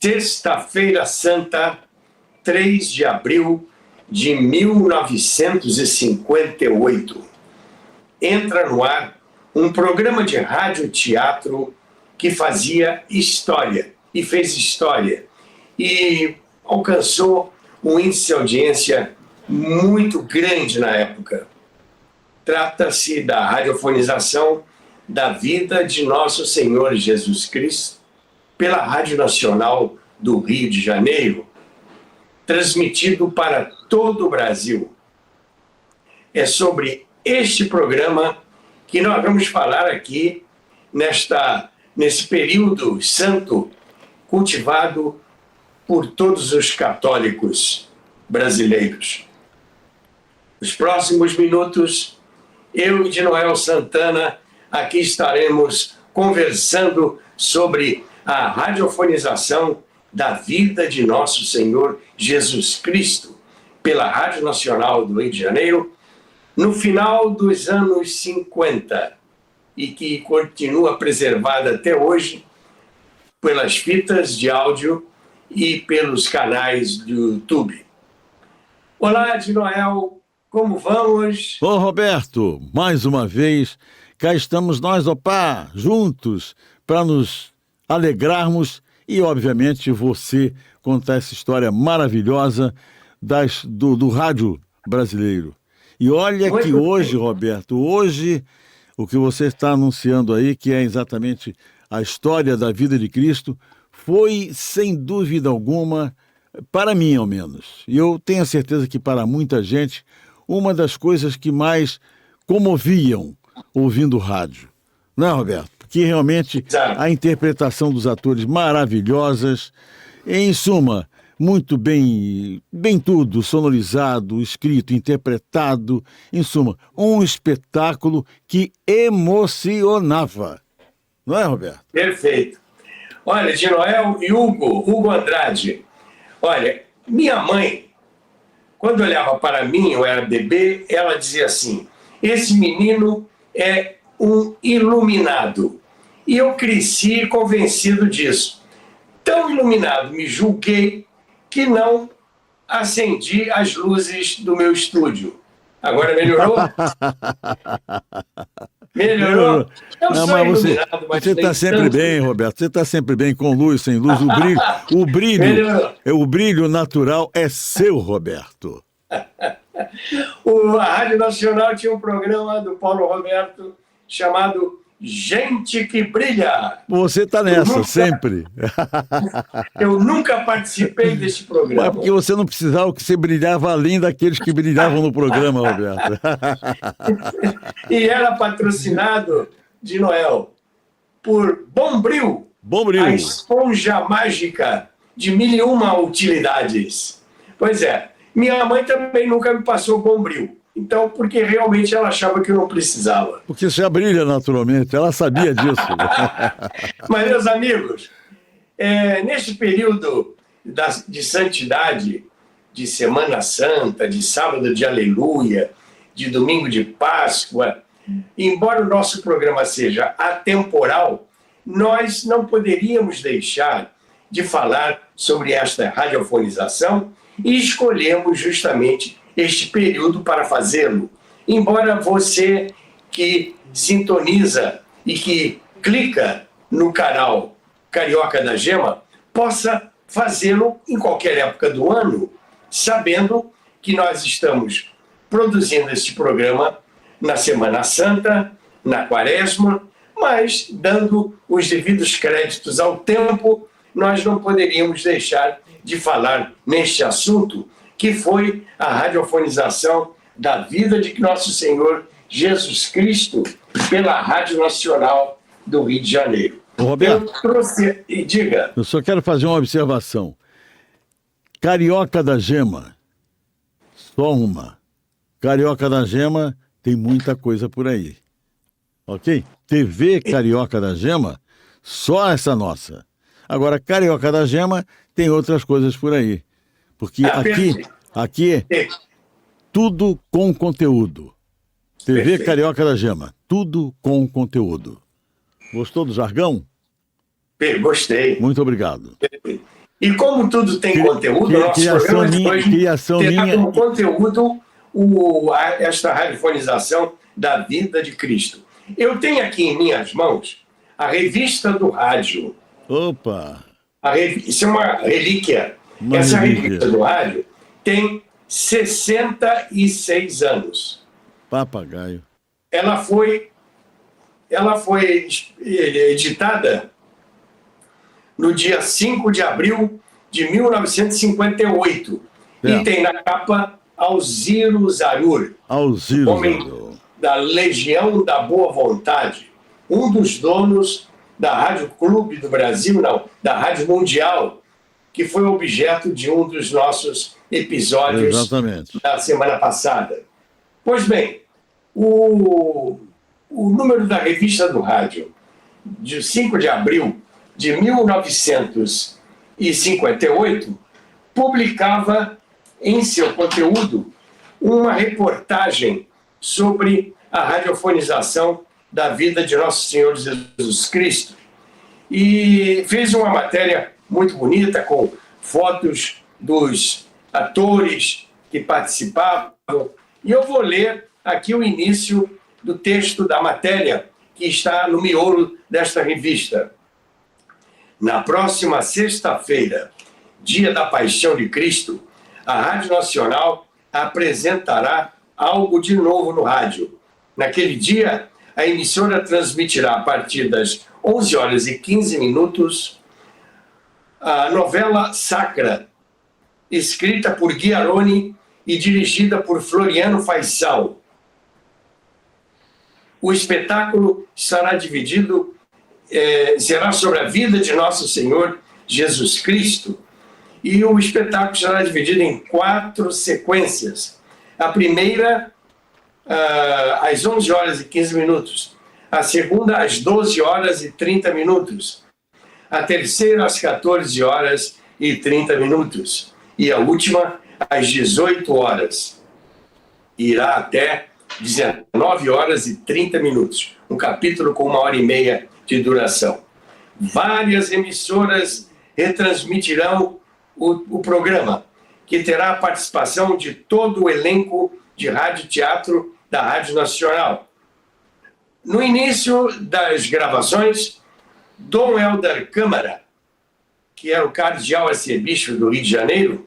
Sexta-feira Santa, 3 de abril de 1958. Entra no ar um programa de rádio-teatro que fazia história e fez história e alcançou um índice de audiência muito grande na época. Trata-se da radiofonização da vida de Nosso Senhor Jesus Cristo pela Rádio Nacional do Rio de Janeiro, transmitido para todo o Brasil. É sobre este programa que nós vamos falar aqui nesse período santo cultivado por todos os católicos brasileiros. Nos próximos minutos, eu e de Noel Santana aqui estaremos conversando sobre a radiofonização da vida de Nosso Senhor Jesus Cristo pela Rádio Nacional do Rio de Janeiro no final dos anos 50 e que continua preservada até hoje pelas fitas de áudio e pelos canais do YouTube. Olá, de Noel, como vamos? Ô Roberto, mais uma vez, cá estamos nós, juntos, para nos alegrarmos e, obviamente, você contar essa história maravilhosa do rádio brasileiro. E olha que hoje, Roberto, o que você está anunciando aí, que é exatamente a história da vida de Cristo, foi, sem dúvida alguma, para mim ao menos, e eu tenho a certeza que para muita gente, uma das coisas que mais comoviam ouvindo rádio. Não é, Roberto? Que realmente a interpretação dos atores maravilhosas, em suma, muito bem tudo, sonorizado, escrito, interpretado, em suma, um espetáculo que emocionava. Não é, Roberto? Perfeito. Olha, de Noel e Hugo Andrade, olha, minha mãe, quando olhava para mim, eu era bebê, ela dizia assim, esse menino é um iluminado. E eu cresci convencido disso. Tão iluminado me julguei que não acendi as luzes do meu estúdio. Agora melhorou? Melhorou? Eu não, sou mas iluminado, mas você está sempre tanto... bem, Roberto. Você está sempre bem, com luz, sem luz. O brilho natural é seu, Roberto. A Rádio Nacional tinha um programa do Paulo Roberto chamado Gente que Brilha. Você está nessa, sempre. Eu nunca participei desse programa. Mas porque você não precisava, que você brilhava além daqueles que brilhavam no programa, Roberto. E era patrocinado, de Noel, por Bombril, a esponja mágica de 1001 utilidades. Pois é, minha mãe também nunca me passou Bombril. Então, porque realmente ela achava que eu não precisava. Porque você já brilha naturalmente, ela sabia disso. Mas, meus amigos, neste período de santidade, de Semana Santa, de Sábado de Aleluia, de Domingo de Páscoa, embora o nosso programa seja atemporal, nós não poderíamos deixar de falar sobre esta radiofonização e escolhemos justamente este período para fazê-lo. Embora você que sintoniza e que clica no canal Carioca da Gema possa fazê-lo em qualquer época do ano, sabendo que nós estamos produzindo este programa na Semana Santa, na Quaresma, mas dando os devidos créditos ao tempo, nós não poderíamos deixar de falar neste assunto, que foi a radiofonização da vida de Nosso Senhor Jesus Cristo pela Rádio Nacional do Rio de Janeiro. Roberto, eu trouxe... E diga. Eu só quero fazer uma observação. Carioca da Gema, só uma. Carioca da Gema tem muita coisa por aí. Ok? TV Carioca da Gema, só essa nossa. Agora, Carioca da Gema tem outras coisas por aí. Porque aqui é tudo com conteúdo. TV Perfeito. Carioca da Gema, tudo com conteúdo. Gostou do jargão? Gostei. Muito obrigado. Perfeito. E como tudo tem conteúdo, o nosso criação programa de minha, hoje criação terá minha. como conteúdo esta radiofonização da vida de Cristo. Eu tenho aqui em minhas mãos a revista do rádio. Opa, Isso é uma relíquia. uma Essa relíquia. revista do rádio tem 66 anos. Papagaio. Ela foi editada no dia 5 de abril de 1958. E tem na capa Alziro Zarur, Alziro homem Zarur, da Legião da Boa Vontade, um dos donos da Rádio Clube do Brasil, não, da Rádio Mundial, que foi objeto de um dos nossos episódios exatamente. da semana passada. Pois bem, o número da revista do rádio, de 5 de abril de 1958, publicava em seu conteúdo uma reportagem sobre a radiofonização da vida de Nosso Senhor Jesus Cristo. E fez uma matéria muito bonita, com fotos dos atores que participavam. E eu vou ler aqui o início do texto da matéria, que está no miolo desta revista. Na próxima sexta-feira, dia da Paixão de Cristo, a Rádio Nacional apresentará algo de novo no rádio. Naquele dia, a emissora transmitirá a partir das 11 horas e 15 minutos a novela Sacra, escrita por Ghiaroni e dirigida por Floriano Faisal. O espetáculo será sobre a vida de Nosso Senhor Jesus Cristo, e o espetáculo será dividido em 4 sequências. A primeira, às 11 horas e 15 minutos. A segunda, às 12 horas e 30 minutos. A terceira, às 14 horas e 30 minutos. E a última, às 18 horas. Irá até 19 horas e 30 minutos. Um capítulo com 1h30 de duração. Várias emissoras retransmitirão o programa, que terá a participação de todo o elenco de rádio-teatro da Rádio Nacional. No início das gravações, Dom Helder Câmara, que era o cardeal arcebispo do Rio de Janeiro,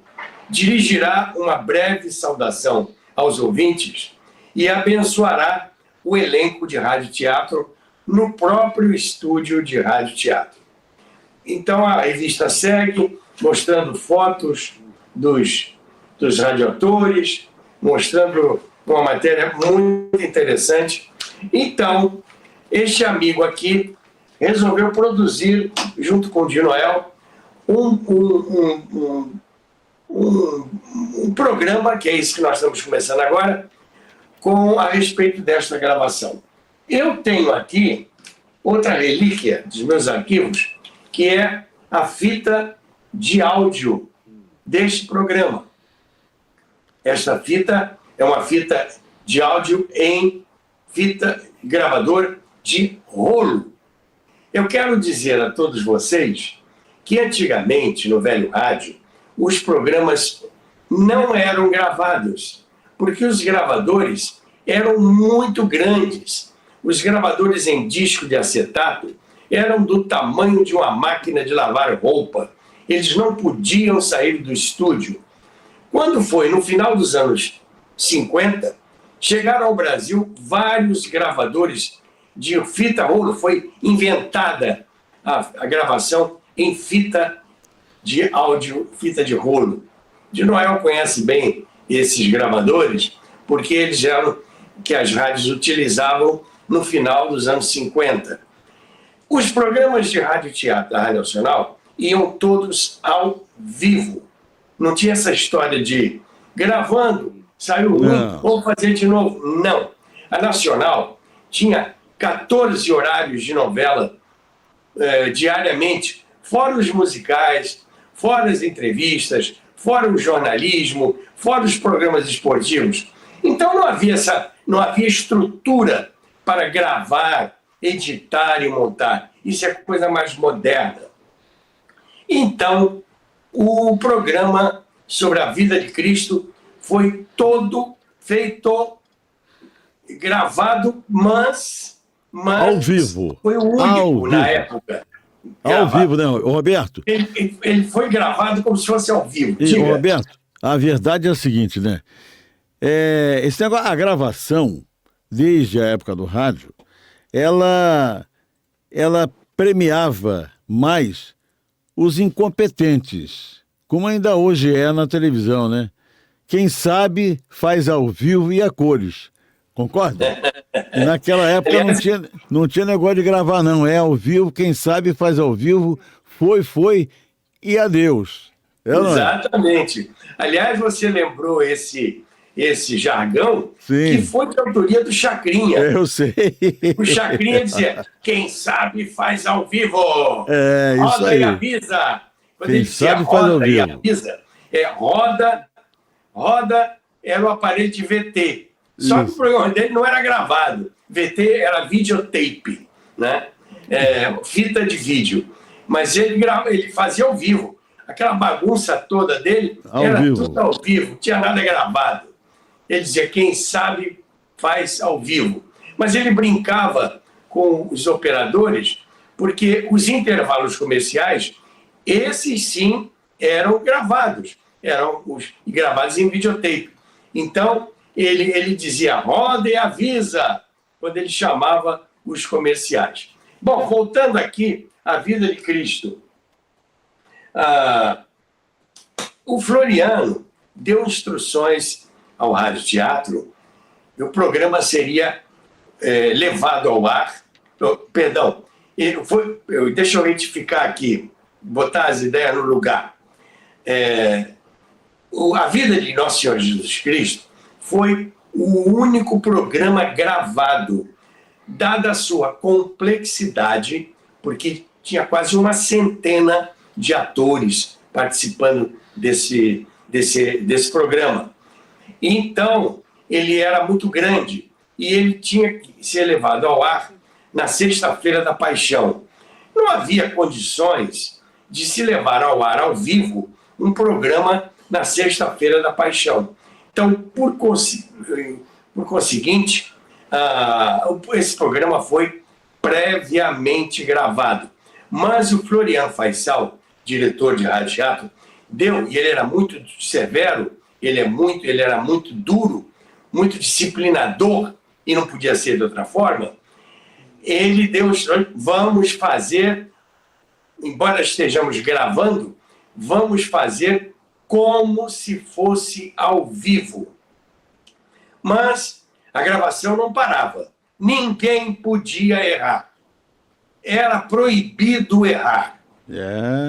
dirigirá uma breve saudação aos ouvintes e abençoará o elenco de rádio-teatro no próprio estúdio de rádio-teatro. Então a revista segue mostrando fotos dos radioatores, mostrando uma matéria muito interessante. Então, este amigo aqui resolveu produzir, junto com o Di Noel, um programa, que é isso que nós estamos começando agora, a respeito desta gravação. Eu tenho aqui outra relíquia dos meus arquivos, que é a fita de áudio deste programa. Esta fita é uma fita de áudio em fita gravador de rolo. Eu quero dizer a todos vocês que antigamente, no velho rádio, os programas não eram gravados, porque os gravadores eram muito grandes. Os gravadores em disco de acetato eram do tamanho de uma máquina de lavar roupa. Eles não podiam sair do estúdio. Quando foi no final dos anos 50, chegaram ao Brasil vários gravadores de fita rolo. Foi inventada a gravação em fita de áudio, fita de rolo. Di Noel conhece bem esses gravadores, porque eles eram que as rádios utilizavam no final dos anos 50. Os programas de rádio-teatro da Rádio Nacional iam todos ao vivo. Não tinha essa história de gravando, saiu ruim, vamos fazer de novo. Não. A Nacional tinha 14 horários de novela diariamente, fora os musicais, fora as entrevistas, fora o jornalismo, fora os programas esportivos. Então não havia estrutura para gravar, editar e montar. Isso é coisa mais moderna. Então, O programa sobre a vida de Cristo foi todo feito, gravado, mas Ao vivo. foi o único na época. Ao vivo, né, Roberto? Ele foi gravado como se fosse ao vivo. E, Roberto, a verdade é a seguinte, né? Esse negócio, a gravação, desde a época do rádio, ela premiava mais os incompetentes, como ainda hoje é na televisão, né? Quem sabe faz ao vivo e a cores. Concorda? E naquela época não tinha negócio de gravar, não. É ao vivo, quem sabe faz ao vivo, foi e adeus. Exatamente. Aliás, você lembrou esse jargão. Sim. Que foi de autoria do Chacrinha. Eu sei. O Chacrinha dizia, quem sabe faz ao vivo. Isso roda aí. E avisa. Quando Quem ele dizia sabe faz ao roda e vivo. avisa, roda era o aparelho de VT. Só que o programa dele não era gravado. VT era videotape, né? Fita de vídeo. Mas ele fazia ao vivo. Aquela bagunça toda dele era tudo ao vivo, não tinha nada gravado. Ele dizia, quem sabe faz ao vivo. Mas ele brincava com os operadores, porque os intervalos comerciais, esses sim eram gravados gravados em videotape. Então, ele dizia, roda e avisa, quando ele chamava os comerciais. Bom, voltando aqui à vida de Cristo. O Floriano deu instruções ao Rádio Teatro, o programa seria levado ao ar. Perdão, deixa eu retificar aqui, botar as ideias no lugar. A vida de Nosso Senhor Jesus Cristo foi o único programa gravado, dada a sua complexidade, porque tinha quase uma centena de atores participando desse programa. Então, ele era muito grande e ele tinha que ser levado ao ar na Sexta-feira da Paixão. Não havia condições de se levar ao ar ao vivo um programa na Sexta-feira da Paixão. Então, por conseguinte, esse programa foi previamente gravado. Mas o Floriano Faisal, diretor de rádio teatro, e ele era muito severo, ele era muito duro, muito disciplinador, e não podia ser de outra forma. Ele deu instruções, vamos fazer, embora estejamos gravando, vamos fazer como se fosse ao vivo. Mas a gravação não parava. Ninguém podia errar. Era proibido errar.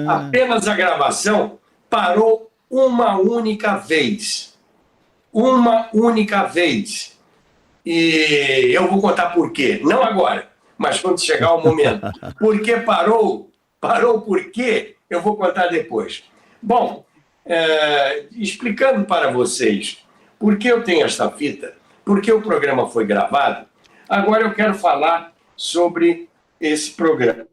Apenas a gravação parou uma única vez. Uma única vez. E eu vou contar por quê. Não agora, mas quando chegar o momento. Por que parou? Parou por quê? Eu vou contar depois. Bom, explicando para vocês por que eu tenho esta fita, por que o programa foi gravado, agora eu quero falar sobre esse programa.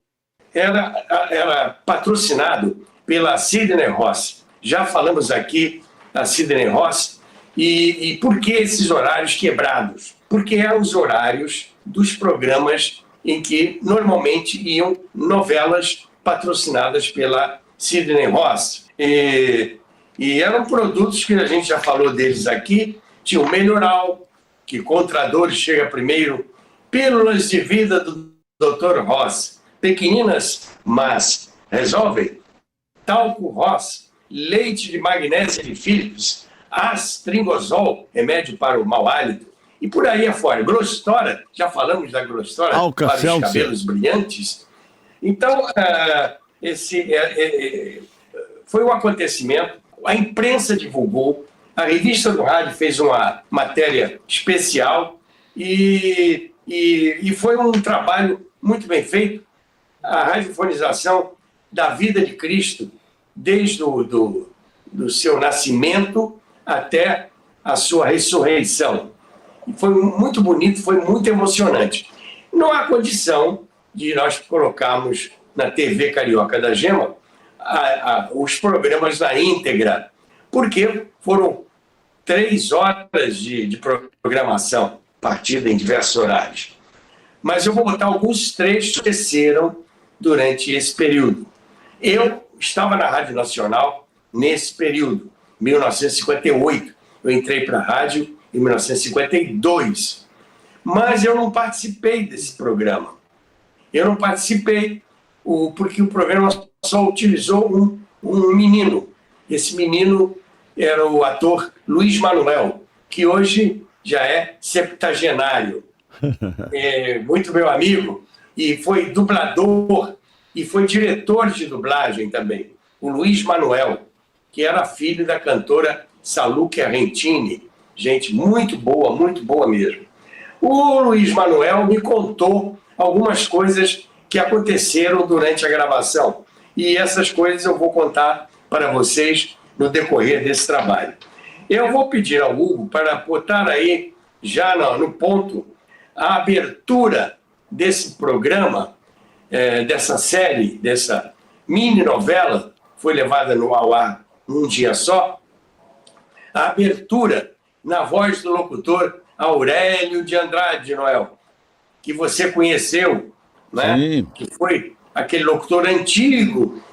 Era patrocinado pela Sidney Ross. Já falamos aqui da Sidney Ross. E por que esses horários quebrados? Porque eram os horários dos programas em que normalmente iam novelas patrocinadas pela Sidney Ross. E eram produtos que a gente já falou deles aqui. Tinha o Melhoral, que contra dores chega primeiro, Pílulas de Vida do Dr. Ross, pequeninas, mas resolvem, Talco Ross, leite de magnésia de Philips, Astringosol, remédio para o mau hálito, e por aí afora. Grostora, já falamos da Grostora, para os cabelos brilhantes. Então, foi um acontecimento, a imprensa divulgou, a revista do rádio fez uma matéria especial e foi um trabalho muito bem feito, a radiofonização da vida de Cristo, desde do seu nascimento até a sua ressurreição. E foi muito bonito, foi muito emocionante. Não há condição de nós colocarmos na TV Carioca da Gema os programas na íntegra, porque foram 3 horas de programação, partida em diversos horários. Mas eu vou botar alguns trechos que aconteceram durante esse período. Eu estava na Rádio Nacional nesse período, 1958. Eu entrei para a rádio em 1952. Mas eu não participei desse programa. Eu não participei porque o programa só utilizou um menino. Esse menino era o ator Luiz Manuel, que hoje já é septagenário. Muito meu amigo, e foi dublador e foi diretor de dublagem também, o Luiz Manuel, que era filho da cantora Saluque Argentini, gente muito boa mesmo. O Luiz Manuel me contou algumas coisas que aconteceram durante a gravação, e essas coisas eu vou contar para vocês no decorrer desse trabalho. Eu vou pedir ao Hugo para botar aí, já no ponto, a abertura desse programa, dessa série, dessa mini-novela, foi levada ao ar num dia só, a abertura na voz do locutor Aurélio de Andrade, Noel, que você conheceu, né? Sim. Que foi aquele locutor antigo.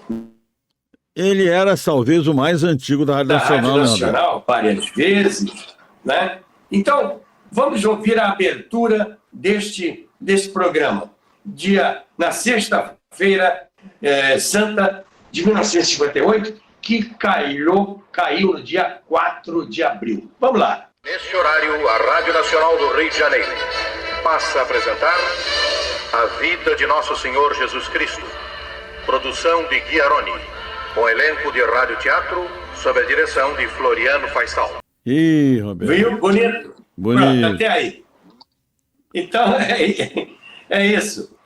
Ele era, talvez, o mais antigo da Rádio Nacional. Rádio Nacional, várias vezes, né? Então, vamos ouvir a abertura desse programa. Na sexta-feira santa de 1958, que caiu no dia 4 de abril. Vamos lá. Neste horário, a Rádio Nacional do Rio de Janeiro passa a apresentar A Vida de Nosso Senhor Jesus Cristo, produção de Guiaroni, com elenco de rádio-teatro, sob a direção de Floriano Faisal. Ih, Roberto. Viu? Bonito? Bonito. Pronto, até aí. Então, é isso.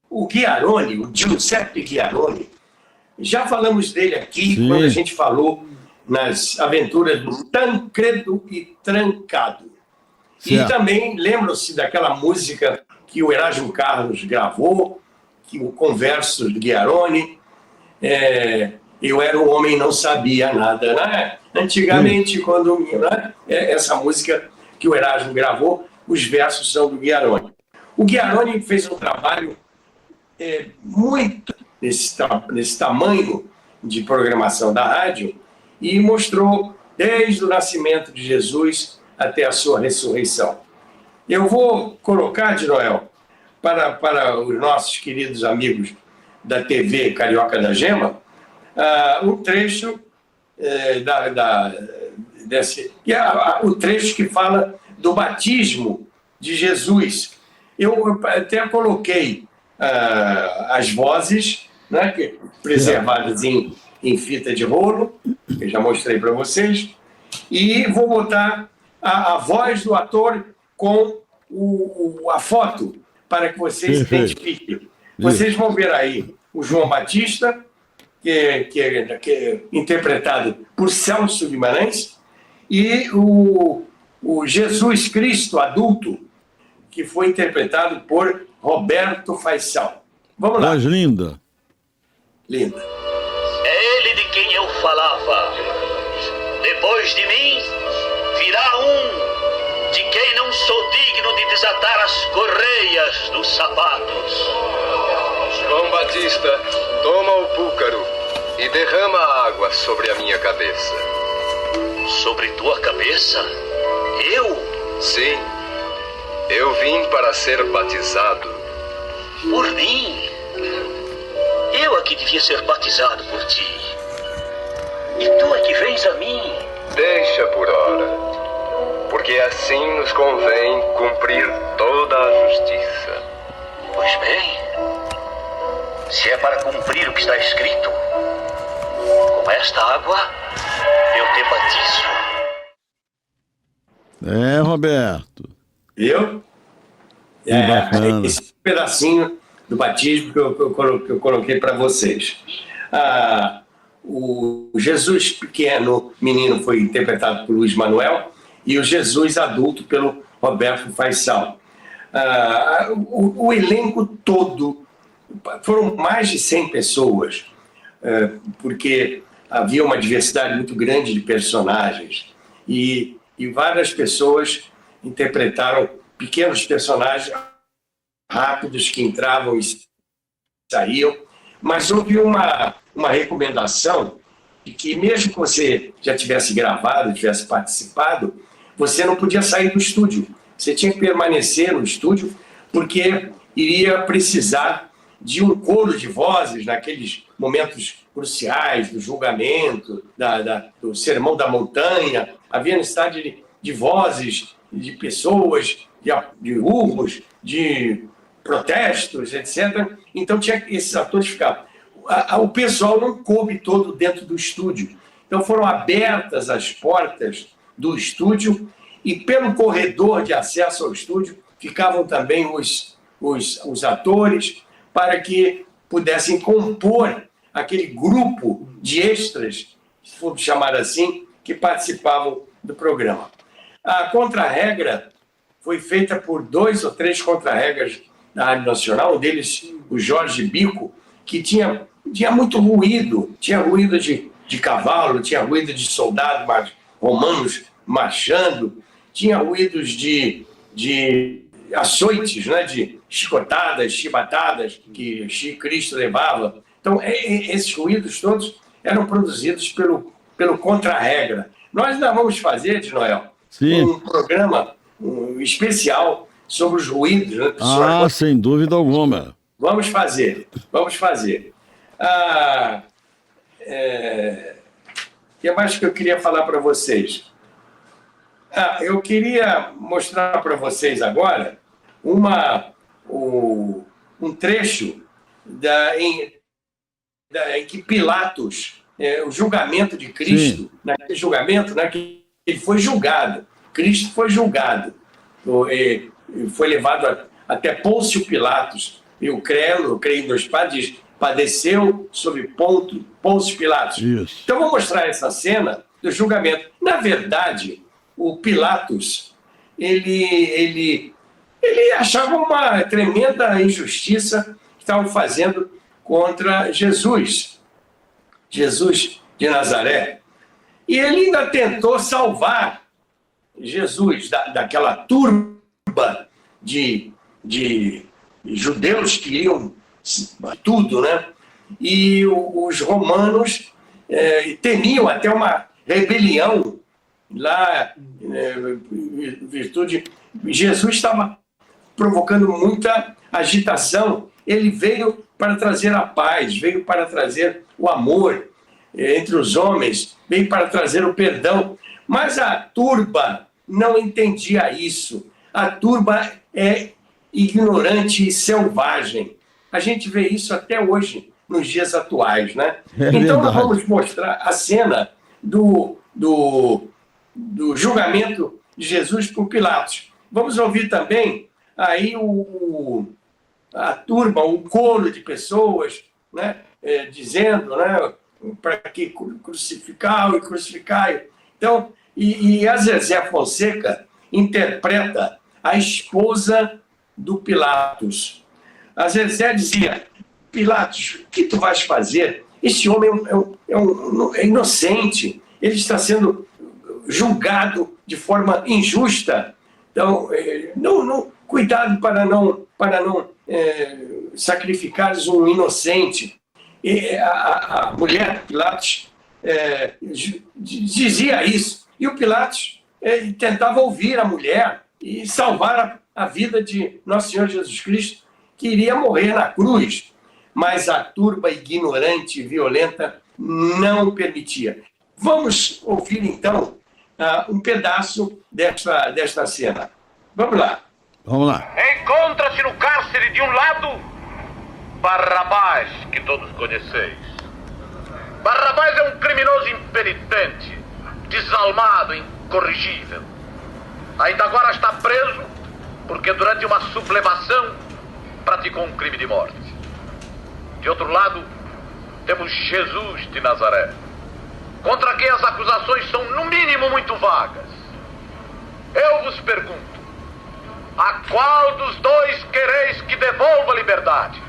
O Guiaroni, o Giuseppe Guiaroni, já falamos dele aqui. Sim. Quando a gente falou nas aventuras do Tancredo e Trancado. Certo. E também lembram-se daquela música que o Erasmo Carlos gravou, com versos do Guiaroni. Eu era um homem, não sabia nada, né? Antigamente, quando... Né? Essa música que o Erasmo gravou, os versos são do Guiaroni. O Guiaroni fez um trabalho muito nesse tamanho de programação da rádio e mostrou desde o nascimento de Jesus até a sua ressurreição. Eu vou colocar, de Noel, para os nossos queridos amigos da TV Carioca da Gema, um trecho o trecho que fala do batismo de Jesus. Eu até coloquei as vozes, né, preservadas em fita de rolo, que eu já mostrei para vocês, e vou botar a voz do ator com a foto, para que vocês identifiquem. Vocês vão ver aí o João Batista, que é interpretado por Celso Guimarães, e o Jesus Cristo adulto, que foi interpretado por Roberto Faisal. Vamos lá. Voz linda. Linda. É ele de quem eu falava. Depois de mim, virá um de quem não sou digno de desatar as correias dos sapatos. João Batista, toma o púcaro e derrama a água sobre a minha cabeça. Sobre tua cabeça? Eu? Sim. Eu vim para ser batizado. Por mim? Eu é que devia ser batizado por ti. E tu é que vens a mim? Deixa por hora, porque assim nos convém cumprir toda a justiça. Pois bem, se é para cumprir o que está escrito, com esta água eu te batizo. Roberto. Viu? Esse pedacinho do batismo que eu coloquei para vocês. O Jesus pequeno, menino, foi interpretado por Luiz Manuel, e o Jesus adulto pelo Roberto Faisal. O elenco todo, foram mais de 100 pessoas porque havia uma diversidade muito grande de personagens e várias pessoas interpretaram pequenos personagens rápidos que entravam e saíam, mas houve uma recomendação de que mesmo que você já tivesse gravado, tivesse participado, você não podia sair do estúdio. Você tinha que permanecer no estúdio porque iria precisar de um coro de vozes naqueles momentos cruciais do julgamento, do Sermão da Montanha. Havia necessidade de vozes, de pessoas, de urros, de protestos, etc. Então tinha que esses atores ficar. O pessoal não coube todo dentro do estúdio. Então foram abertas as portas do estúdio e pelo corredor de acesso ao estúdio ficavam também os atores para que pudessem compor aquele grupo de extras, se for chamar assim, que participavam do programa. A contra-regra foi feita por 2 ou 3 contra-regras da Rádio Nacional, um deles o Jorge Bico, que tinha muito ruído, tinha ruído de cavalo, tinha ruído de soldados romanos marchando, tinha ruídos de açoites, né, de chicotadas, chibatadas que Cristo levava. Então, esses ruídos todos eram produzidos pelo contra-regra. Nós ainda vamos fazer, de Noel, um programa especial sobre os ruídos. Né, sem dúvida alguma. Vamos fazer. O que mais que eu queria falar para vocês? Eu queria mostrar para vocês agora um trecho em que Pilatos, o julgamento de Cristo, naquele julgamento, né, que ele foi julgado. Cristo foi julgado. Foi levado até Pôncio Pilatos. E o creio em Deus Pai, diz, padeceu sob Pôncio Pilatos. Isso. Então, vou mostrar essa cena do julgamento. Na verdade, o Pilatos, ele achava uma tremenda injustiça que estavam fazendo contra Jesus de Nazaré. E ele ainda tentou salvar Jesus daquela turba de judeus que queriam tudo, né? E os romanos temiam até uma rebelião lá, em virtude. Jesus estava provocando muita agitação. Ele veio para trazer a paz, veio para trazer o amor entre os homens, veio para trazer o perdão. Mas a turba não entendia isso. A turba é ignorante e selvagem. A gente vê isso até hoje, nos dias atuais, né? Então, nós vamos mostrar a cena do julgamento de Jesus por Pilatos. Vamos ouvir também aí a turma, um coro de pessoas, né, dizendo, né, para que crucificai. Então, e a Zezé Fonseca interpreta a esposa do Pilatos. A Zezé dizia: Pilatos, o que tu vais fazer? Este homem é inocente, ele está sendo julgado de forma injusta. Então, cuidado para não sacrificares um inocente. E a mulher Pilatos dizia isso. E o Pilatos tentava ouvir a mulher e salvar a vida de Nosso Senhor Jesus Cristo, que iria morrer na cruz. Mas a turba ignorante e violenta não permitia. Vamos ouvir, então, um pedaço desta cena. Vamos lá. Vamos lá. Encontra-se no cárcere de um lado Barrabás, que todos conheceis. Barrabás é um criminoso impenitente, desalmado, incorrigível. Ainda agora está preso porque durante uma sublevação praticou um crime de morte. De outro lado, temos Jesus de Nazaré, contra quem as acusações são no mínimo muito vagas. Eu vos pergunto, a qual dos dois quereis que devolva a liberdade?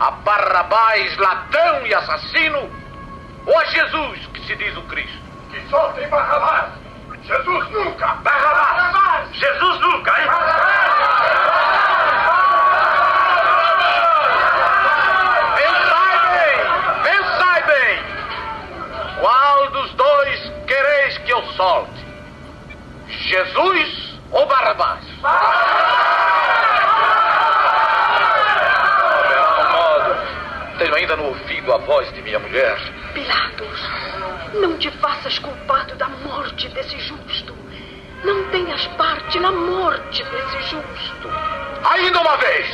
A Barrabás, ladrão e assassino? Ou a Jesus, que se diz o Cristo? Que soltem Barrabás! Jesus nunca! Barrabás! Jesus nunca, hein? Pensai bem! Qual dos dois quereis que eu solte? Jesus ou Barrabás? Tenho ainda no ouvido a voz de minha mulher. Pilatos, não te faças culpado da morte desse justo. Não tenhas parte na morte desse justo. Ainda uma vez,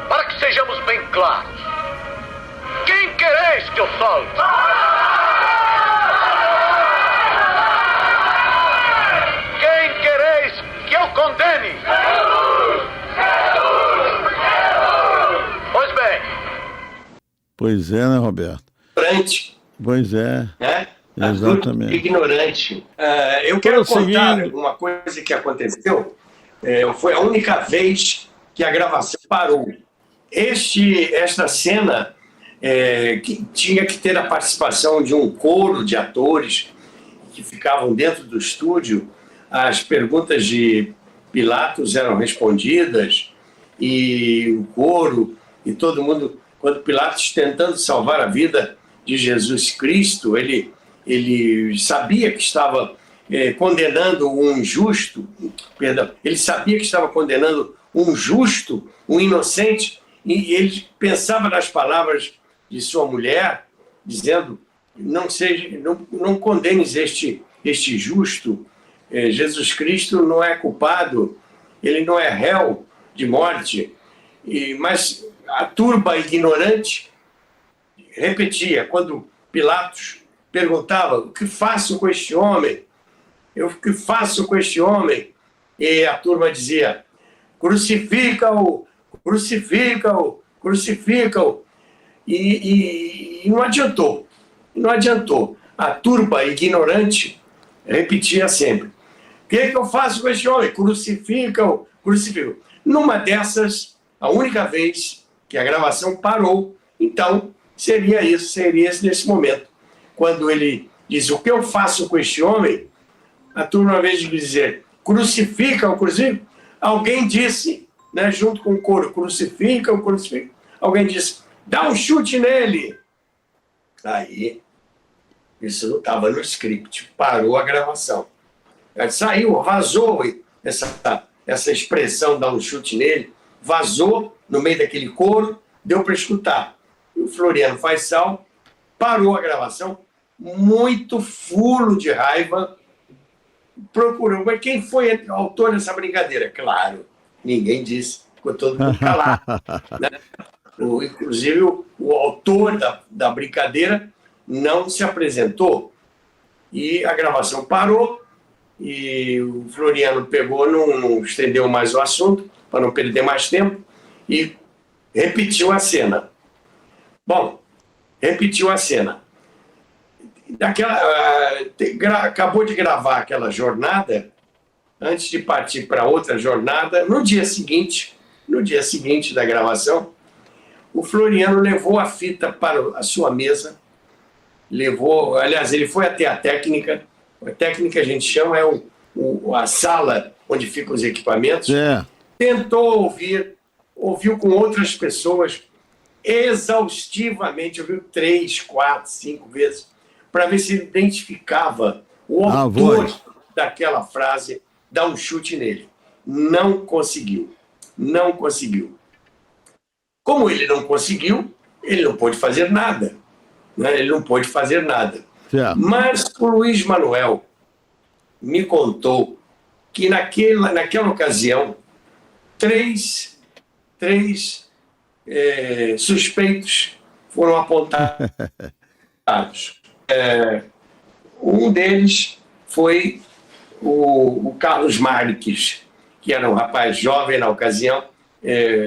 para que sejamos bem claros. Quem quereis que eu solte? Quem quereis que eu condene? Pois bem. Pois é, né, Roberto? Ignorante, Pois é. né? Exatamente. Ignorante. Eu quero contar Prosseguindo. uma coisa que aconteceu. Foi a única vez que a gravação parou. Esta cena que tinha que ter a participação de um coro de atores que ficavam dentro do estúdio. As perguntas de Pilatos eram respondidas e o coro e todo mundo, quando Pilatos tentando salvar a vida de Jesus Cristo, ele sabia que estava condenando um injusto, perdão, ele sabia que estava condenando um justo, um inocente, e ele pensava nas palavras de sua mulher, dizendo: não condenes este justo, Jesus Cristo não é culpado, ele não é réu de morte. Mas a turba ignorante repetia, quando Pilatos perguntava: o que faço com este homem? O que faço com este homem? E a turma dizia: crucifica-o, crucifica-o, crucifica-o. E não adiantou, não adiantou. A turba ignorante repetia sempre: o que eu faço com este homem? Crucifica-o, crucifica-o. Numa dessas, a única vez que a gravação parou, então seria esse nesse momento. Quando ele diz: o que eu faço com este homem? A turma, ao invés de dizer crucifica-o, crucifica, alguém disse, né, junto com o coro, crucifica-o, crucifica, alguém disse: dá um chute nele. Aí, isso não estava no script, parou a gravação. Aí saiu, vazou essa expressão, dá um chute nele, vazou no meio daquele coro, deu para escutar. E o Floriano Faisal parou a gravação, muito fulo de raiva, procurou. Mas quem foi o autor dessa brincadeira? Claro, ninguém disse, ficou todo mundo calado. Né? Inclusive, o autor da brincadeira não se apresentou. E a gravação parou, e o Floriano pegou, não estendeu mais o assunto, para não perder mais tempo, e repetiu a cena. Bom, repetiu a cena. Acabou de gravar aquela jornada, antes de partir para outra jornada, no dia seguinte da gravação, o Floriano levou a fita para a sua mesa, ele foi até a técnica a gente chama, a sala onde ficam os equipamentos, tentou ouviu com outras pessoas, exaustivamente, ouviu 3, 4, 5 vezes, para ver se ele identificava o autor daquela frase, dá um chute nele. Não conseguiu. Como ele não conseguiu, ele não pôde fazer nada. Né? Mas o Luiz Manuel me contou que naquela ocasião, três suspeitos foram apontados. Um deles foi o Carlos Marques, que era um rapaz jovem na ocasião.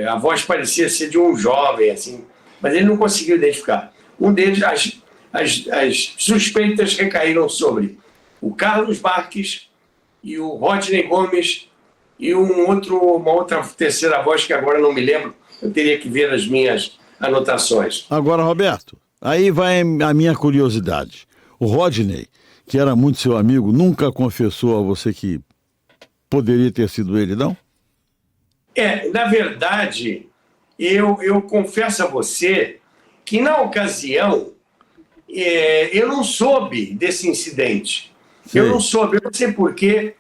A voz parecia ser de um jovem, assim, mas ele não conseguiu identificar. Um deles, as suspeitas recaíram sobre o Carlos Marques e o Rodney Gomes e uma outra terceira voz que agora não me lembro. Eu teria que ver as anotações. Agora, Roberto, aí vai a minha curiosidade. O Rodney, que era muito seu amigo, nunca confessou a você que poderia ter sido ele, não? Na verdade, eu confesso a você que na ocasião eu não soube desse incidente. Sim. Eu não soube, eu não sei porquê,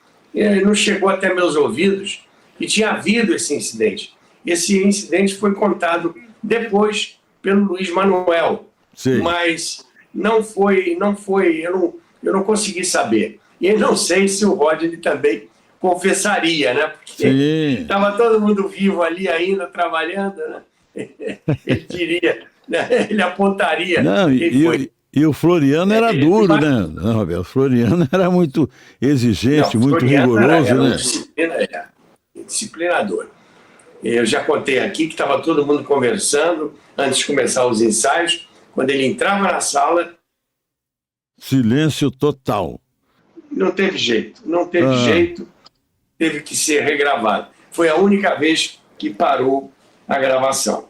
não chegou até meus ouvidos que tinha havido esse incidente. Esse incidente foi contado depois pelo Luiz Manuel, Sim. mas não foi, eu não consegui saber. E eu não sei se o Rodney também confessaria, né? Porque estava todo mundo vivo ali ainda, trabalhando, né? Ele diria, né? Ele apontaria. Não, quem foi. E o Floriano era duro, né, Roberto? O Floriano era muito exigente, muito Floriano rigoroso, né? Disciplinador. Eu já contei aqui que estava todo mundo conversando antes de começar os ensaios. Quando ele entrava na sala... Silêncio total. Não teve jeito, teve que ser regravado. Foi a única vez que parou a gravação.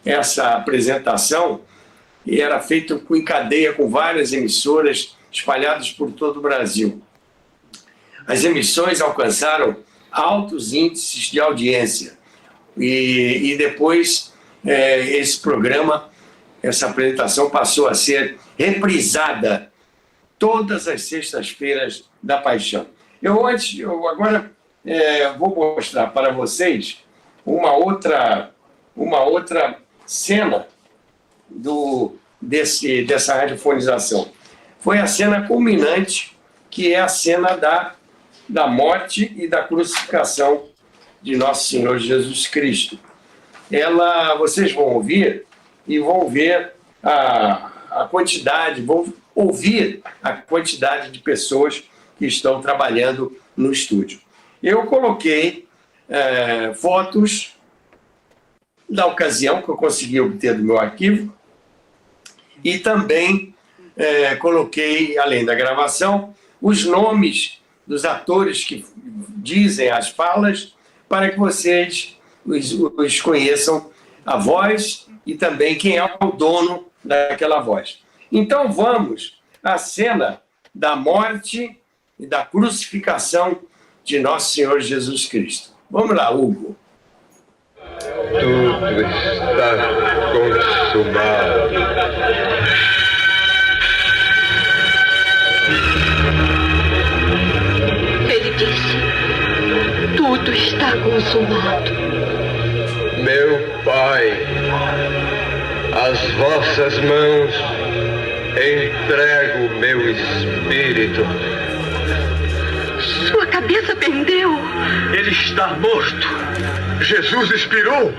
Essa apresentação era feita em cadeia com várias emissoras espalhadas por todo o Brasil. As emissões alcançaram altos índices de audiência e depois esse programa, essa apresentação passou a ser reprisada todas as sextas-feiras da Paixão. Eu agora vou mostrar para vocês uma outra cena dessa radiofonização. Foi a cena culminante, que é a cena da morte e da crucificação de Nosso Senhor Jesus Cristo. Vocês vão ouvir e vão ver a quantidade, vão ouvir a quantidade de pessoas que estão trabalhando no estúdio. Eu coloquei fotos da ocasião que eu consegui obter do meu arquivo e também coloquei, além da gravação, os nomes dos atores que dizem as falas para que vocês os conheçam a voz e também quem é o dono daquela voz. Então vamos à cena da morte e da crucificação de Nosso Senhor Jesus Cristo. Vamos lá, Hugo. Tudo está consumado. Ele disse: tudo está consumado. Meu Pai, às vossas mãos entrego o meu espírito. Sua cabeça pendeu. Ele está morto. Jesus expirou.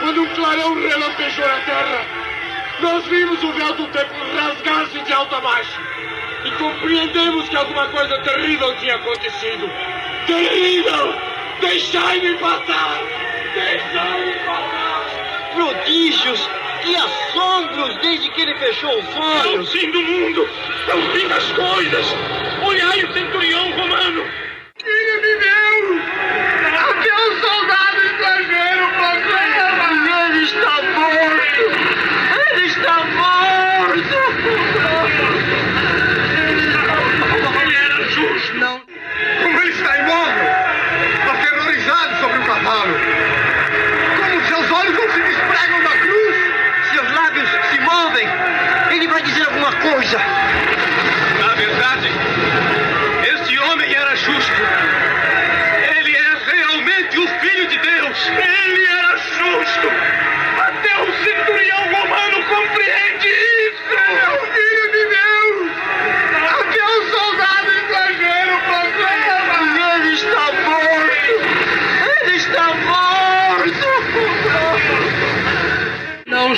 Quando um clarão relampejou a terra, nós vimos o véu do templo rasgar-se de alto a baixo e compreendemos que alguma coisa terrível tinha acontecido. Terrível! Deixai-me passar! Deixai-me passar! Prodígios e assombros desde que ele fechou os É o olhos. fim do mundo! É o fim das coisas! Olhai o centurião romano! Ele viveu! Até o soldado estrangeiro passou! Ele está morto! Ele está morto! Ele era justo! Não. Como ele está imóvel! Aterrorizado sobre o cavalo!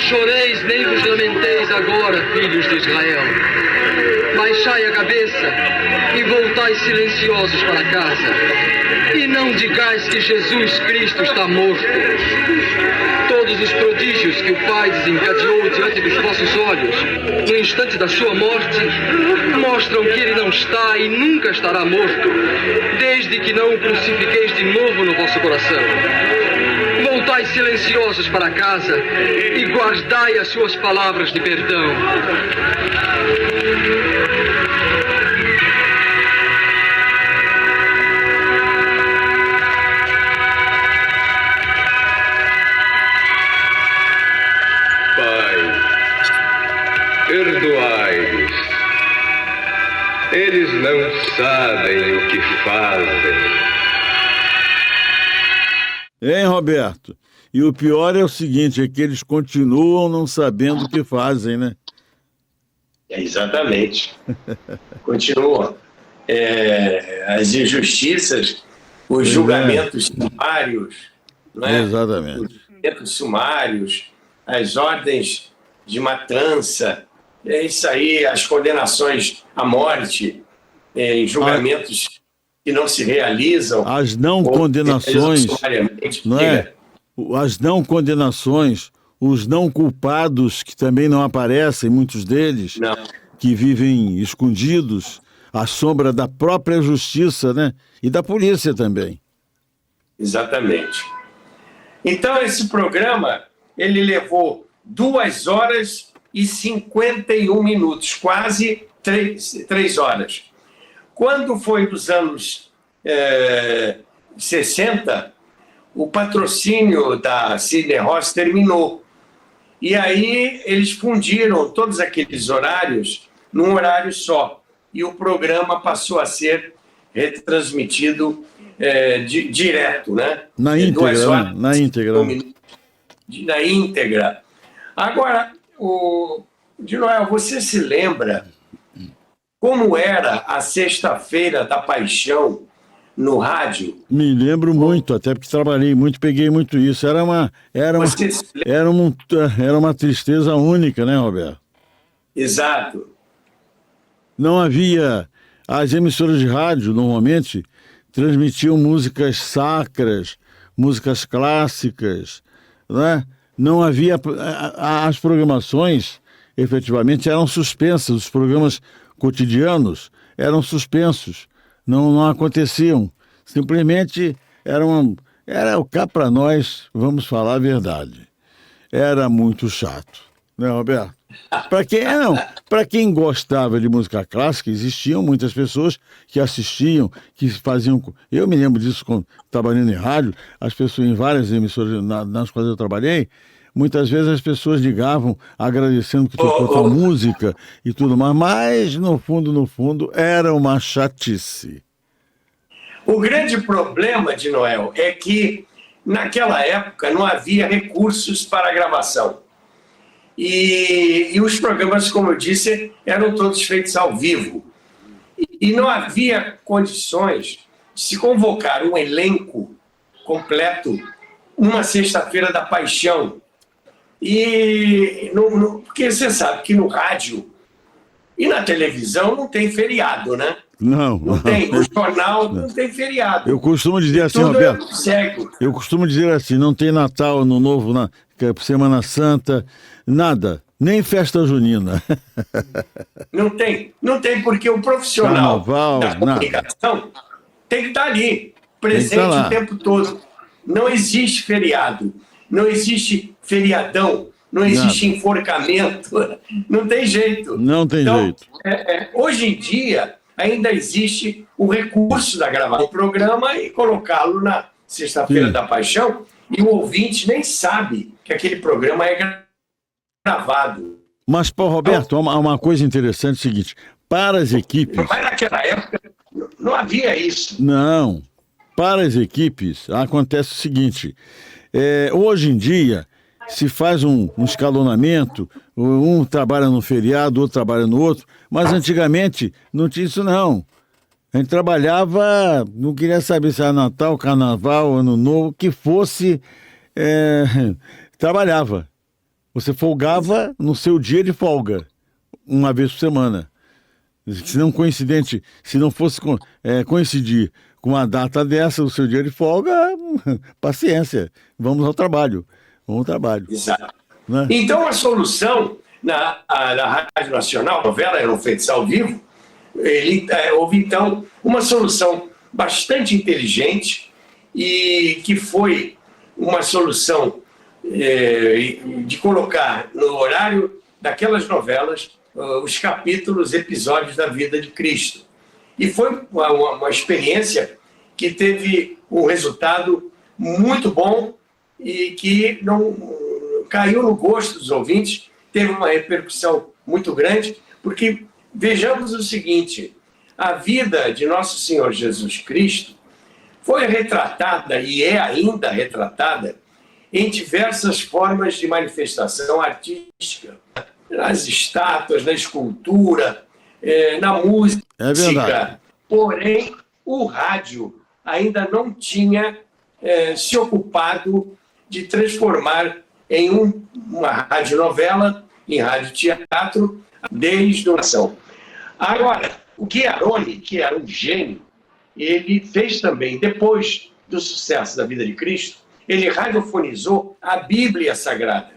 choreis nem vos lamenteis agora, filhos de Israel. Baixai a cabeça e voltai silenciosos para casa. E não digais que Jesus Cristo está morto. Todos os prodígios que o Pai desencadeou diante dos vossos olhos, no instante da sua morte, mostram que ele não está e nunca estará morto, desde que não o crucifiqueis de novo no vosso coração. Voltai silenciosos para casa e guardai as suas palavras de perdão. Perdoai-lhes. Eles não sabem o que fazem. Hein, Roberto? E o pior é o seguinte, é que eles continuam não sabendo o que fazem, né? Exatamente. Continuam. As injustiças, os julgamentos sumários, né? Exatamente. Os julgamentos sumários, as ordens de matança, é isso aí, as condenações à morte, em julgamentos que não se realizam. As não condenações, não é? As não condenações, os não culpados, que também não aparecem, muitos deles, Não. que vivem escondidos à sombra da própria justiça, né? E da polícia também. Exatamente. Então, esse programa, ele levou 2 horas e 51 minutos, quase 3 horas. Quando foi nos anos 60, o patrocínio da Sidney Ross terminou. E aí eles fundiram todos aqueles horários num horário só. E o programa passou a ser retransmitido direto, né? Na íntegra, né? Na íntegra. Na íntegra. Agora, de Noel, você se lembra como era a Sexta-feira da Paixão no rádio? Me lembro muito, até porque trabalhei muito, peguei muito isso. Era uma tristeza única, né, Roberto? Exato. Não havia... As emissoras de rádio, normalmente, transmitiam músicas sacras, músicas clássicas, né? Não havia... As programações, efetivamente, eram suspensas. Os programas cotidianos eram suspensos. Não aconteciam. Simplesmente era o cá para nós, vamos falar a verdade. Era muito chato, né, Roberto? Para quem gostava de música clássica, existiam muitas pessoas que assistiam, que faziam... Eu me lembro disso quando trabalhando em rádio, as pessoas em várias emissoras nas quais eu trabalhei, muitas vezes as pessoas ligavam agradecendo que tocou tal música e tudo mais, mas no fundo, era uma chatice. O grande problema de Noel é que naquela época não havia recursos para a gravação. E os programas, como eu disse, eram todos feitos ao vivo. E não havia condições de se convocar um elenco completo numa Sexta-feira da Paixão. Porque você sabe que no rádio e na televisão não tem feriado, né? Não tem. O jornal não tem feriado. Eu costumo dizer assim, Roberto. Eu costumo dizer assim, não tem Natal, Ano Novo, Semana Santa, nada. Nem festa junina. Não tem porque o profissional Carnaval, da comunicação tem que estar ali, presente o tempo todo. Não existe feriado, não existe feriadão, não existe enforcamento, não tem jeito. Não tem jeito. Hoje em dia, ainda existe o recurso da gravação do programa e colocá-lo na Sexta-feira da Paixão, e o ouvinte nem sabe que aquele programa é gravado. Mas, Roberto, há uma coisa interessante, é o seguinte, para as equipes... Mas naquela época não havia isso. Não, para as equipes acontece o seguinte, hoje em dia se faz um escalonamento, um trabalha no feriado, outro trabalha no outro, mas antigamente não tinha isso não. A gente trabalhava, não queria saber se era Natal, Carnaval, Ano Novo, que fosse, trabalhava. Você folgava no seu dia de folga, uma vez por semana. Se não coincidente, se não fosse coincidir com uma data dessa, o seu dia de folga, paciência, vamos ao trabalho. Vamos ao trabalho. Exato. Né? Então, a solução na Rádio Nacional, a novela eram feitas ao vivo, houve, então, uma solução bastante inteligente e que foi uma solução de colocar no horário daquelas novelas os capítulos, episódios da vida de Cristo. E foi uma experiência que teve um resultado muito bom e que não caiu no gosto dos ouvintes, teve uma repercussão muito grande, porque vejamos o seguinte: a vida de Nosso Senhor Jesus Cristo foi retratada e é ainda retratada em diversas formas de manifestação artística, nas estátuas, na escultura, na música. É verdade. Porém, o rádio ainda não tinha se ocupado de transformar em uma radionovela, em radioteatro, desde a nação. Agora, o Ghiaroni, que era um gênio, ele fez também, depois do sucesso da vida de Cristo, ele radiofonizou a Bíblia Sagrada.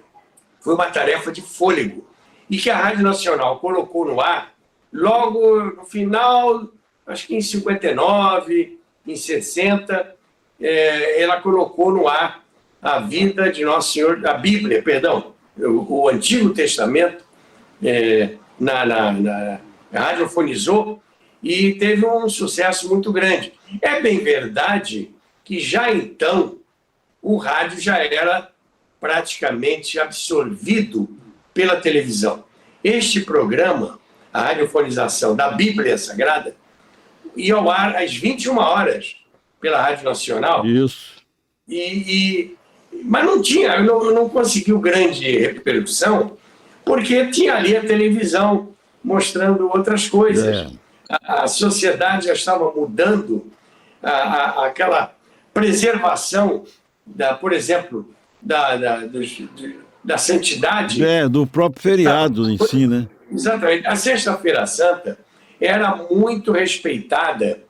Foi uma tarefa de fôlego. E que a Rádio Nacional colocou no ar logo no final, acho que em 59, em 60, ela colocou no ar a vida de Nosso Senhor, a Bíblia, perdão, o Antigo Testamento, radiofonizou e teve um sucesso muito grande. É bem verdade que já então o rádio já era praticamente absorvido pela televisão. Este programa, a radiofonização da Bíblia Sagrada, ia ao ar às 21 horas pela Rádio Nacional. Isso. Mas não conseguiu grande repercussão, porque tinha ali a televisão mostrando outras coisas. A sociedade já estava mudando, aquela preservação, por exemplo, da santidade. Do próprio feriado em si, né? Exatamente. A Sexta-feira Santa era muito respeitada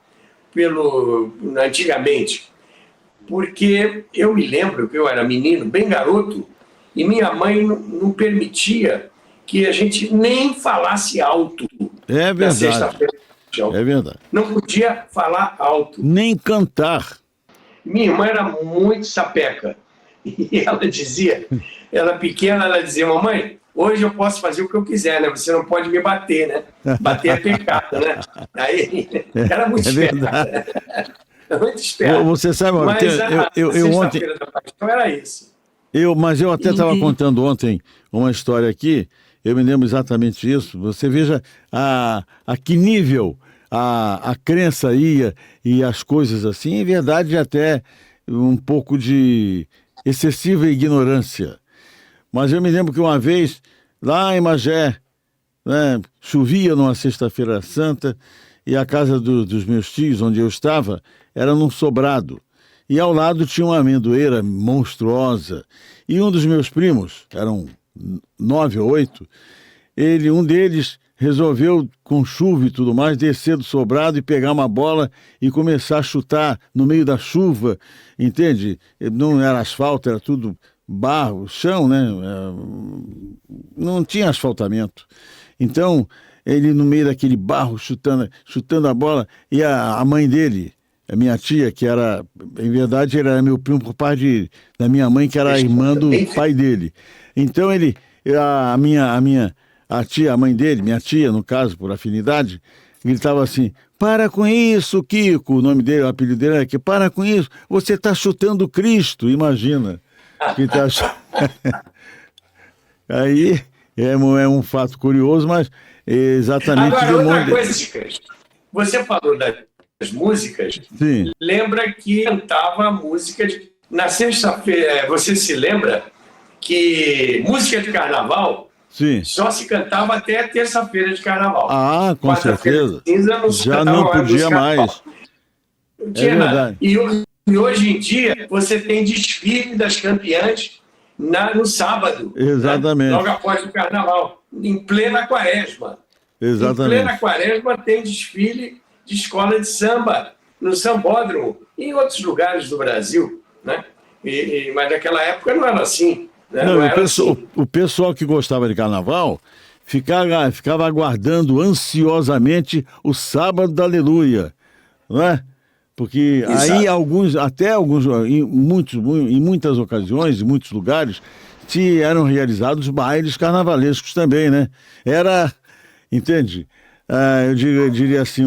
antigamente, porque eu me lembro que eu era menino, bem garoto, e minha mãe não permitia que a gente nem falasse alto. É verdade. Sexta-feira. É verdade. Não podia falar alto. Nem cantar. Minha irmã era muito sapeca. E ela dizia, pequena, ela dizia: mamãe, hoje eu posso fazer o que eu quiser, né? Você não pode me bater, né? Bater é pecado, né? Aí, era muito esperta. Muito esperta. Você sabe, mas eu ontem... da Paixão era isso. Mas eu até estava contando ontem uma história aqui, eu me lembro exatamente disso. Você veja a que nível a crença ia e as coisas assim, em verdade até um pouco de excessiva ignorância. Mas eu me lembro que uma vez, lá em Magé, né, chovia numa Sexta-feira Santa e a casa dos meus tios, onde eu estava, era num sobrado. E ao lado tinha uma amendoeira monstruosa. E um dos meus primos, eram 9 ou 8, um deles resolveu, com chuva e tudo mais, descer do sobrado e pegar uma bola e começar a chutar no meio da chuva, entende? Não era asfalto, era tudo barro, chão, né? Não tinha asfaltamento. Então, ele no meio daquele barro, chutando a bola, e a mãe dele, a minha tia, que era, em verdade, era meu primo por parte da minha mãe, que era a irmã do pai dele. Então, a mãe dele, minha tia, no caso, por afinidade, gritava assim: para com isso, Kiko, o nome dele, o apelido dele era que, para com isso, você está chutando Cristo, imagina. Que tá... Aí é um fato curioso, mas exatamente... Agora, outra coisa, você falou das músicas, sim. Lembra que cantava música na sexta-feira, você se lembra que música de carnaval, sim, só se cantava até terça-feira de carnaval. Ah, com certeza. Já não podia mais. Não tinha nada. E hoje em dia você tem desfile das campeãs no sábado. Exatamente. Né? Logo após o carnaval, em plena quaresma. Exatamente. Em plena quaresma tem desfile de escola de samba no Sambódromo e em outros lugares do Brasil. Né? Mas naquela época não era assim. Né? Não, Não era assim. O pessoal que gostava de carnaval ficava aguardando ansiosamente o sábado da Aleluia, não é? Porque aí em muitas ocasiões, em muitos lugares, eram realizados bailes carnavalescos também, né? Era, entende? Eu diria assim,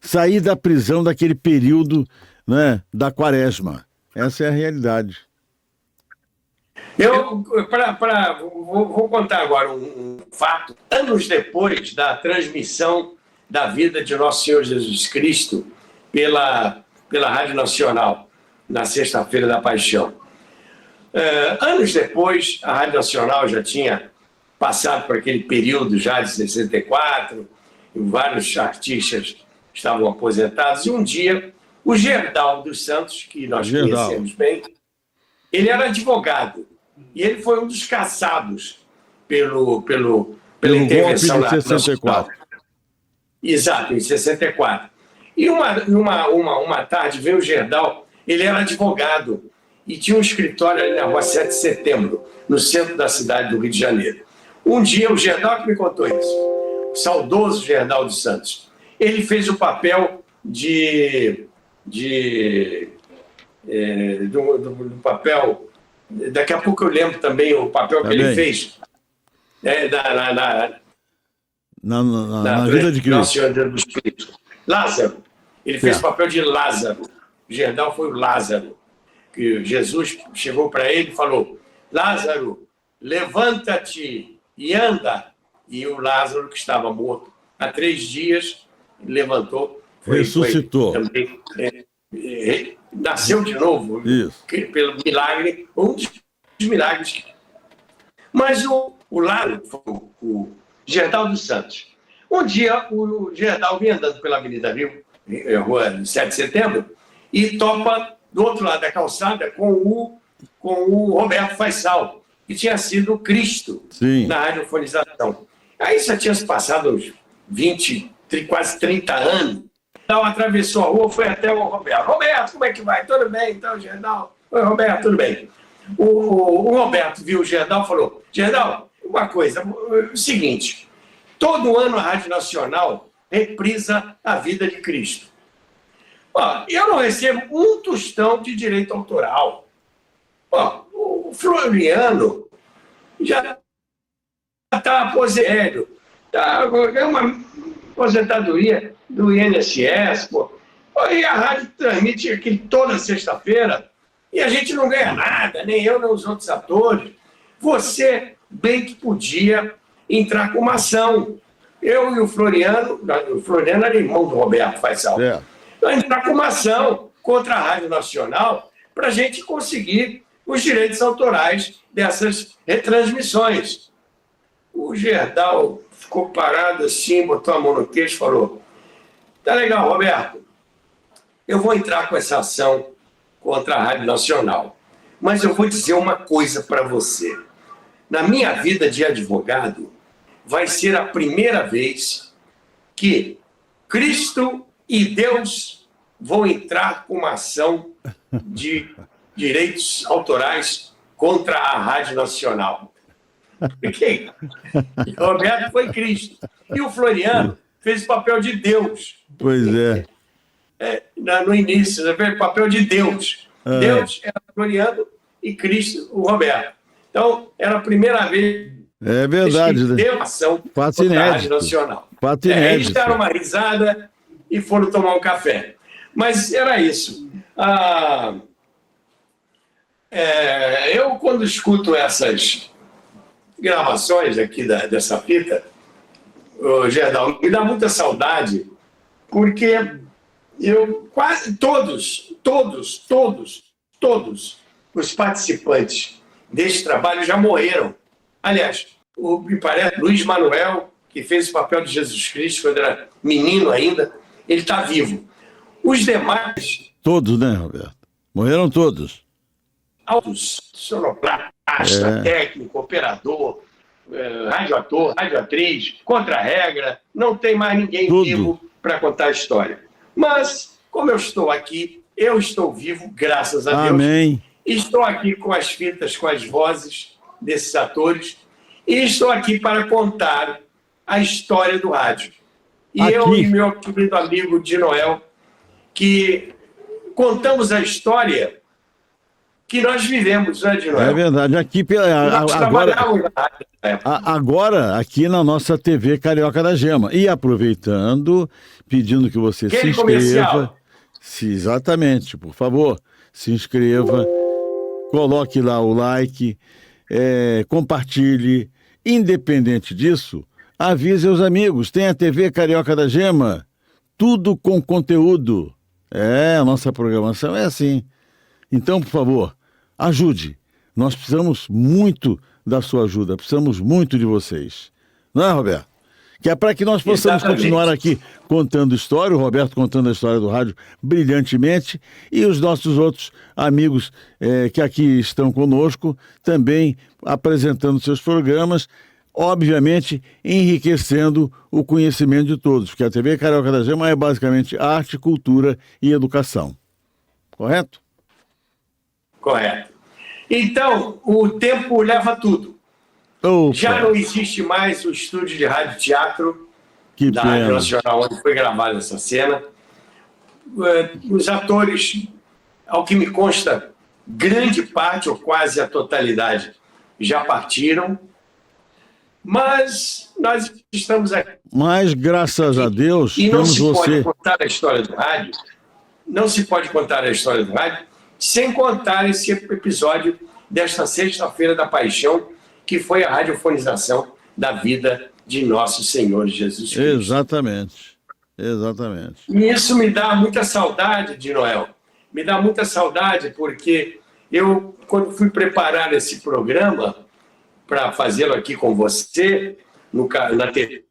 sair da prisão daquele período, né, da quaresma. Essa é a realidade. Vou contar agora um fato. Anos depois da transmissão da vida de Nosso Senhor Jesus Cristo pela Rádio Nacional, na Sexta-feira da Paixão. Anos depois, a Rádio Nacional já tinha passado por aquele período já de 64, e vários artistas estavam aposentados, e um dia o Gerdau dos Santos, que nós conhecemos bem, ele era advogado, e ele foi um dos caçados pela intervenção golpe de 64. Exato, em 64. E uma tarde veio o Gerdau, ele era advogado, e tinha um escritório ali na rua 7 de Setembro, no centro da cidade do Rio de Janeiro. Um dia, o Gerdau que me contou isso, o saudoso Gerdau dos Santos, ele fez o papel do papel, daqui a pouco eu lembro também o papel que ele fez na vida de Cristo. Lázaro, ele fez o papel de Lázaro. O Gerdau foi o Lázaro, que Jesus chegou para ele e falou: Lázaro, levanta-te e anda. E o Lázaro, que estava morto há 3 dias, levantou, ressuscitou. Também, nasceu de novo. Isso. Pelo milagre, um dos milagres. Mas o Lázaro, o Gerdau dos Santos, um dia o Gerdau vinha andando pela Avenida Rio, rua 7 de Setembro, e topa do outro lado da calçada com o Roberto Faisal, que tinha sido Cristo. Sim. Na radiofonização. Aí já tinha se passado uns 20, quase 30 anos. Então atravessou a rua, foi até o Roberto. Roberto, como é que vai? Tudo bem, então, Gerdau? Oi, Roberto, tudo bem. O Roberto viu o Gerdau e falou: Gerdau, uma coisa, o seguinte, todo ano a Rádio Nacional reprisa a vida de Cristo. Eu não recebo um tostão de direito autoral. O Floriano já está aposentado, é uma aposentadoria do INSS, e a rádio transmite aqui toda sexta-feira, e a gente não ganha nada, nem eu, nem os outros atores. Você bem que podia entrar com uma ação. Eu e o Floriano era irmão do Roberto Faisal, entrar com uma ação contra a Rádio Nacional para a gente conseguir os direitos autorais dessas retransmissões. O Gerdau ficou parado assim, botou a mão no queixo e falou: tá legal, Roberto, eu vou entrar com essa ação contra a Rádio Nacional, mas eu vou dizer uma coisa para você. Na minha vida de advogado, vai ser a primeira vez que Cristo e Deus vão entrar com uma ação de direitos autorais contra a Rádio Nacional. Porque o Roberto foi Cristo. E o Floriano fez o papel de Deus. Pois é. No início, fez o papel de Deus. Deus era o Floriano e Cristo o Roberto. Então, era a primeira vez É verdade, que deu ação fato contra a inédito. Rádio Nacional. Fato Eles inédito. deram uma risada e foram tomar um café. Mas era isso. Eu, quando escuto essas gravações aqui dessa fita, Gerdau, me dá muita saudade, porque quase todos os participantes desse trabalho já morreram. Aliás, me parece Luiz Manuel, que fez o papel de Jesus Cristo quando era menino ainda, ele está vivo. Os demais... Todos, né, Roberto? Morreram todos. altos, sonoplasta, técnico, operador, radioator, radioatriz, contra-regra, não tem mais ninguém vivo para contar a história. Mas, como eu estou aqui, eu estou vivo, graças a Amém. Deus. Estou aqui com as fitas, com as vozes desses atores, e estou aqui para contar a história do rádio. E aqui. Eu e meu querido amigo de Noel, que contamos a história que nós vivemos, né, de Noel? É verdade. Aqui, agora, aqui na nossa TV Carioca da Gema. E aproveitando, pedindo que você se inscreva. Comercial. Exatamente, por favor, se inscreva, coloque lá o like, compartilhe. Independente disso, avise os amigos. Tem a TV Carioca da Gema, tudo com conteúdo. A nossa programação é assim. Então, por favor, ajude. Nós precisamos muito da sua ajuda, precisamos muito de vocês. Não é, Roberto? Que é para que nós possamos continuar aqui contando história, o Roberto contando a história do rádio brilhantemente, e os nossos outros amigos que aqui estão conosco também apresentando seus programas, obviamente enriquecendo o conhecimento de todos, porque a TV Carioca da Gema é basicamente arte, cultura e educação. Correto? Correto. Então, o tempo leva tudo. Opa. Já não existe mais o estúdio de rádio teatro da pena. Rádio Nacional, onde foi gravada essa cena. Os atores, ao que me consta, grande parte ou quase a totalidade já partiram, mas nós estamos aqui. Mas, graças a Deus, e não temos se você. pode contar a história do rádio, não se pode contar a história do rádio sem contar esse episódio desta Sexta-feira da Paixão, que foi a radiofonização da vida de nosso Senhor Jesus Cristo. Exatamente. Exatamente. E isso me dá muita saudade de Noel. Me dá muita saudade porque eu, quando fui preparar esse programa para fazê-lo aqui com você, na TV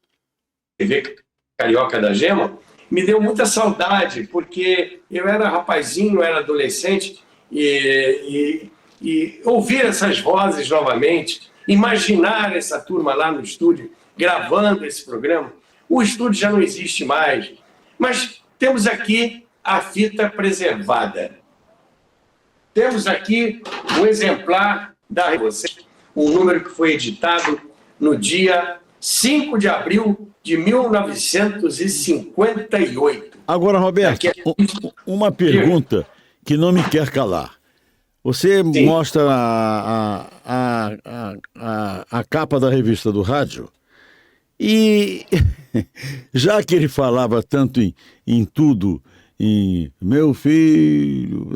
Carioca da Gema, me deu muita saudade, porque eu era rapazinho, era adolescente, e ouvir essas vozes novamente, imaginar essa turma lá no estúdio, gravando esse programa. O estúdio já não existe mais, mas temos aqui a fita preservada. Temos aqui um exemplar da um número que foi editado no dia 5 de abril de 1958. Agora, Roberto, uma pergunta que não me quer calar. Você Sim. mostra a capa da revista do rádio e já que ele falava tanto em tudo, em meu filho,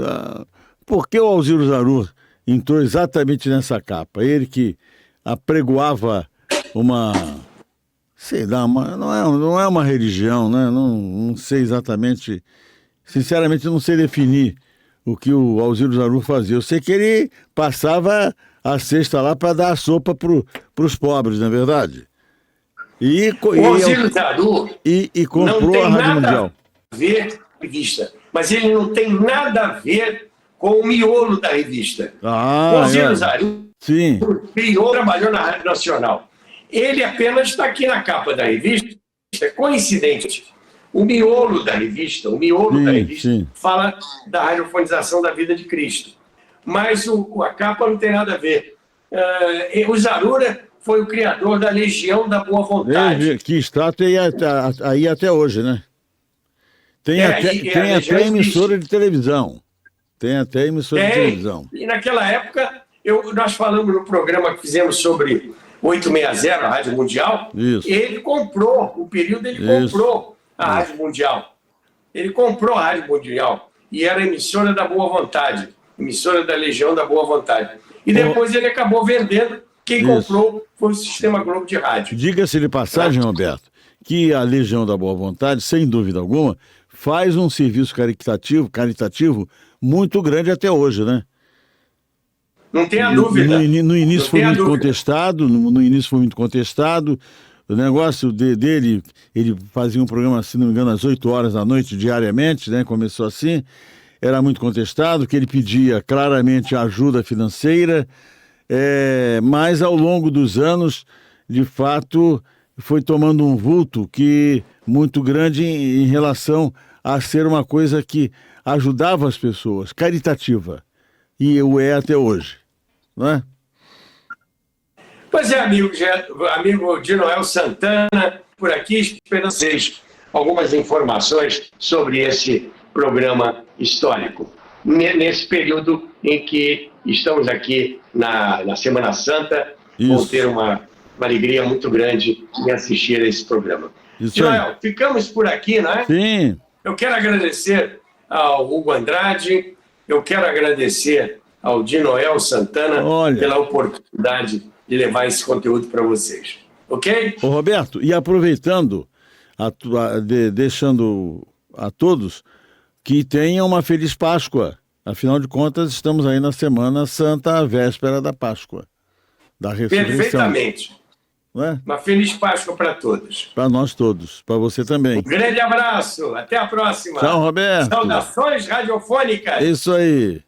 por que o Alziro Zarur entrou exatamente nessa capa? Ele que apregoava uma, sei lá, não é uma religião, né? Não sei exatamente, sinceramente não sei definir o que o Alziro Zarur fazia. Eu sei que ele passava a cesta lá para dar a sopa para os pobres, não é verdade? O Alziro Zarur e comprou a Rádio Mundial. A ver com a revista, mas ele não tem nada a ver com o miolo da revista. O Alziro Zarur trabalhou na Rádio Nacional. Ele apenas está aqui na capa da revista, é coincidente. O miolo da revista, fala da radiofonização da vida de Cristo. Mas a capa não tem nada a ver. O Zarura foi o criador da Legião da Boa Vontade. Que está aí até hoje, né? Tem até emissora de televisão. Tem até emissora de televisão. E naquela época, nós falamos no programa que fizemos sobre 860, a Rádio Mundial. Isso. Ele comprou, o período ele comprou a Rádio Mundial. Ele comprou a Rádio Mundial e era emissora da Boa Vontade, emissora da Legião da Boa Vontade. E depois ele acabou vendendo. Quem comprou foi o Sistema Globo de Rádio. Diga-se de passagem, Roberto, que a Legião da Boa Vontade, sem dúvida alguma, faz um serviço caritativo muito grande até hoje, né? Não tenha dúvida. No início foi muito contestado, no início foi muito contestado. O negócio dele, ele fazia um programa, se não me engano, às 8 horas da noite, diariamente, né? Começou assim. era muito contestado, que ele pedia claramente ajuda financeira, mas ao longo dos anos, de fato, foi tomando um vulto muito grande em relação a ser uma coisa que ajudava as pessoas, caritativa, e o é até hoje, não é? Pois é, amigo de Noel Santana, por aqui, esperando vocês algumas informações sobre esse programa histórico. Nesse período em que estamos aqui na Semana Santa, vão ter uma alegria muito grande em assistir a esse programa. Noel, ficamos por aqui, não é? Sim. Eu quero agradecer ao Hugo Andrade, eu quero agradecer ao de Noel Santana pela oportunidade de levar esse conteúdo para vocês. Ok? Ô Roberto, e aproveitando, deixando a todos que tenham uma feliz Páscoa. Afinal de contas, estamos aí na Semana Santa, a véspera da Páscoa, da ressurreição. Perfeitamente. Não é? Uma feliz Páscoa para todos. Para nós todos, para você também. Um grande abraço, até a próxima. Tchau, Roberto. Saudações radiofônicas. Isso aí.